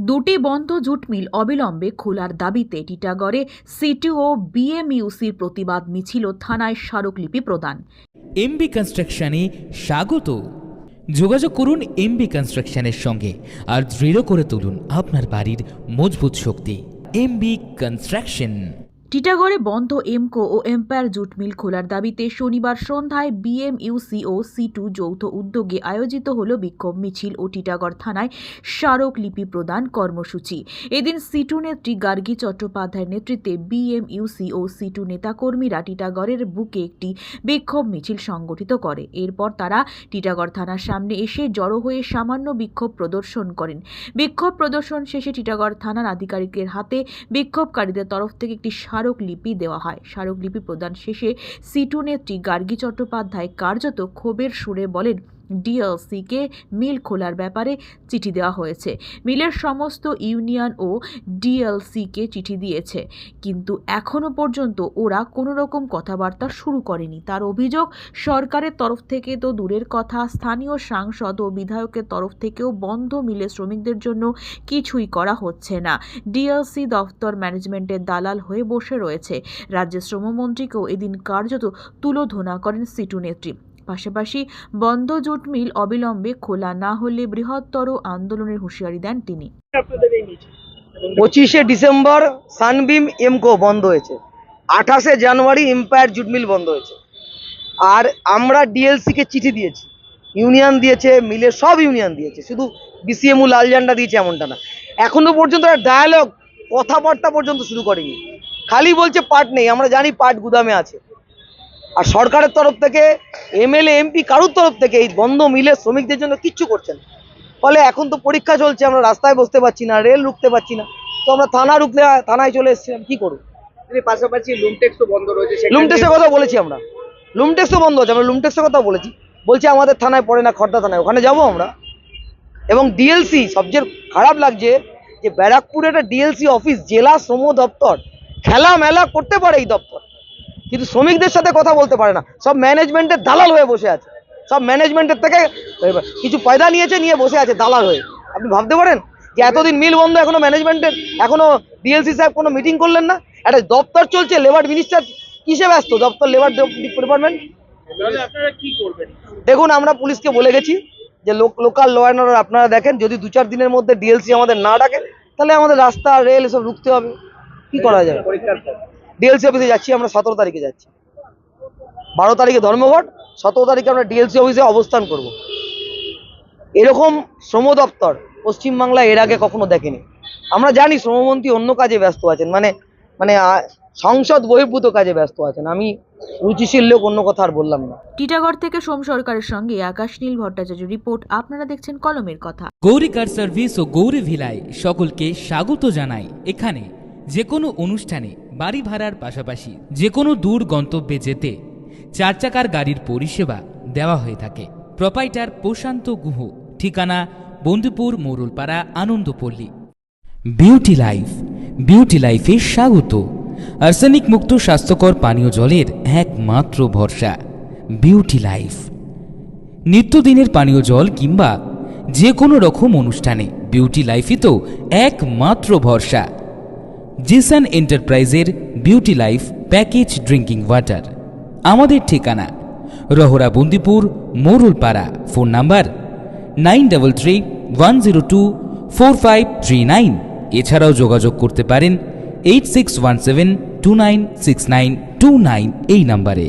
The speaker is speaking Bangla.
দুটি বন্ধ জুট মিল অবিলম্বে খোলার দাবিতে টিটাগড়ে সিটি ও বিএমইউসির প্রতিবাদ মিছিল ও থানায় স্মারকলিপি প্রদান। এমবি কনস্ট্রাকশনে স্বাগত। যোগাযোগ করুন এমবি কনস্ট্রাকশনের সঙ্গে আর দৃঢ় করে তুলুন আপনার বাড়ির মজবুত শক্তি। MB construction. টিটাগড়ে বন্ধ এমকো ও এম্পায়ার জুট মিল খোলার দাবিতে শনিবার সন্ধ্যায় বিএমইউসি ও সিটু যৌথ উদ্যোগে আয়োজিত হল বিক্ষোভ মিছিল ও টিটাগড় থানায় স্মারকলিপি প্রদান কর্মসূচি। এদিন সিটু নেত্রী গার্গী চট্টোপাধ্যায়ের নেতৃত্বে বিএমইউসি ও সিটু নেতাকর্মীরা টিটাগড়ের বুকে একটি বিক্ষোভ মিছিল সংগঠিত করে। এরপর তারা টিটাগড় থানার সামনে এসে জড়ো হয়ে সামান্য বিক্ষোভ প্রদর্শন করেন। বিক্ষোভ প্রদর্শন শেষে টিটাগড় থানার আধিকারিকের হাতে বিক্ষোভকারীদের তরফ থেকে একটি স্মারকলিপি দেওয়া হয়। স্মারকলিপি প্রদান শেষে সিটু নেত্রী গার্গী চট্টোপাধ্যায় কার্যত ক্ষোভের সুরে বলেন, ডিএলসিকে মিল খোলার ব্যাপারে চিঠি দেওয়া হয়েছে। মিলের সমস্ত ইউনিয়ন ও ডিএলসিকে চিঠি দিয়েছে, কিন্তু এখনো পর্যন্ত ওরা কোনো রকম কথাবার্তা শুরু করেনি। তার অভিযোগ, সরকারের তরফ থেকে তো দূরের কথা, স্থানীয় সাংসদ ও বিধায়কের তরফ থেকেও বন্ধ মিলে শ্রমিকদের জন্য কিছুই করা হচ্ছে না। ডিএলসি দফতর ম্যানেজমেন্টের দালাল হয়ে বসে রয়েছে। রাজ্যের শ্রমমন্ত্রীকেও এদিন কার্যত তুলোধনা করেন সিটু নেত্রী। পাশাপাশি বন্ধ জুট মিল অবিলম্বে খোলা না হলে বৃহত্তর আন্দোলনের হুঁশিয়ারি দেন তিনি। 25শে ডিসেম্বর সানবিম এমকো বন্ধ হয়েছে, 28শে জানুয়ারি এম্পায়ার জুট মিল বন্ধ হয়েছে। আর আমরা ডিএলসিকে চিঠি দিয়েছি, ইউনিয়ন দিয়েছে, মিলের সব ইউনিয়ন দিয়েছে, শুধু বিসিএমউ লাল ঝান্ডা দিয়েছে এমনটা না। এখনো পর্যন্ত ডায়ালগ কথাবার্তা পর্যন্ত শুরু করেনি, খালি বলছে পাট নেই। আমরা জানি পাট গুদামে আছে। আর সরকারের তরফ থেকে, এমএলএ এমপি কারোর তরফ থেকে এই বন্ধ মিলে শ্রমিকদের জন্য কিচ্ছু করছেন। ফলে এখন তো পরীক্ষা চলছে, আমরা রাস্তায় বসতে পারছি না, রেল রুখতে পারছি না। তো আমরা থানায় চলে এসেছিলাম, কি করব। পাশাপাশি লুমটেক্সও বন্ধ রয়েছে। লুমটেক্সের কথা বলেছি, আমরা লুমটেক্সও বন্ধ আছে, আমরা লুমটেক্সের কথা বলেছি। বলছে আমাদের থানায় পড়ে না, খড়দা থানায়, ওখানে যাবো আমরা। এবং ডিএলসি সবচেয়ে খারাপ লাগছে যে ব্যারাকপুরে একটা ডিএলসি অফিস, জেলা শ্রম দপ্তর, খেলা মেলা করতে পারে এই দপ্তর, কিন্তু শ্রমিকদের সাথে কথা বলতে পারে না। সব ম্যানেজমেন্টের দালাল হয়ে বসে আছে, সব ম্যানেজমেন্টের থেকে কিছু পয়দা নিয়ে বসে আছে দালাল হয়ে। আপনি ভাবতে পারেন যে এতদিন মিল বন্ধ, এখনো ম্যানেজমেন্টের, এখনো ডিএলসি সাহেব কোনো মিটিং করলেন না। একটা দপ্তর চলছে, লেবার মিনিস্টার কিসে ব্যস্ত, দপ্তর লেবার ডিপার্টমেন্ট। দেখুন, আমরা পুলিশকে বলে গেছি যে লোকাল ল অ্যান্ড অর্ডার আপনারা দেখেন, যদি 2-4 দিনের মধ্যে ডিএলসি আমাদের না ডাকে, তাহলে আমাদের রাস্তা রেল এসব রুখতে হবে। কি করা যায়? ডিএলসি অফিসে যাচ্ছি আমরা, 17 তারিখে যাচ্ছি। 12 তারিখে ধর্মঘট, 17 তারিখে আমরা ডিএলসি অফিসে অবস্থান করব। এরকম শ্রম দপ্তর পশ্চিমবাংলায় এর আগে কখনো দেখেনি। আমরা জানি শ্রমমন্ত্রী অন্য কাজে ব্যস্ত আছেন, মানে সংসদ বহির্ভূত কাজে ব্যস্ত আছেন। আমি রুচিশীল লোক, অন্য কথা আর বললাম না। টিটাগড় থেকে সোম সরকারের সঙ্গে আকাশ নীল ভট্টাচার্য রিপোর্ট। আপনারা দেখছেন কলমের কথা। গৌরী কার সার্ভিস ও গৌরী ভিলায় সকলকে স্বাগত জানাই। এখানে যে কোনো অনুষ্ঠানে, বাড়ি ভাড়ার পাশাপাশি যে কোনো দূর গন্তব্যে যেতে 4 চাকার গাড়ির পরিষেবা দেওয়া হয়ে থাকে। প্রোপাইটার প্রশান্ত গুহ, ঠিকানা Bandhupur, Morulpara, Anandapalli. Beauty life, beauty লাইফে স্বাগত। আর্সেনিক মুক্ত স্বাস্থ্যকর পানীয় জলের একমাত্র ভরসা বিউটি লাইফ। নিত্যদিনের পানীয় জল কিংবা যে কোনো রকম অনুষ্ঠানে বিউটি লাইফই তো একমাত্র ভরসা। জিসান এন্টারপ্রাইজের beauty life package drinking water. আমাদের ঠিকানা রহরা, বন্দিপুর, মোরুলপাড়া। Phone number 9331024539। এছাড়াও যোগাযোগ করতে পারেন 8617296929 এই নাম্বারে।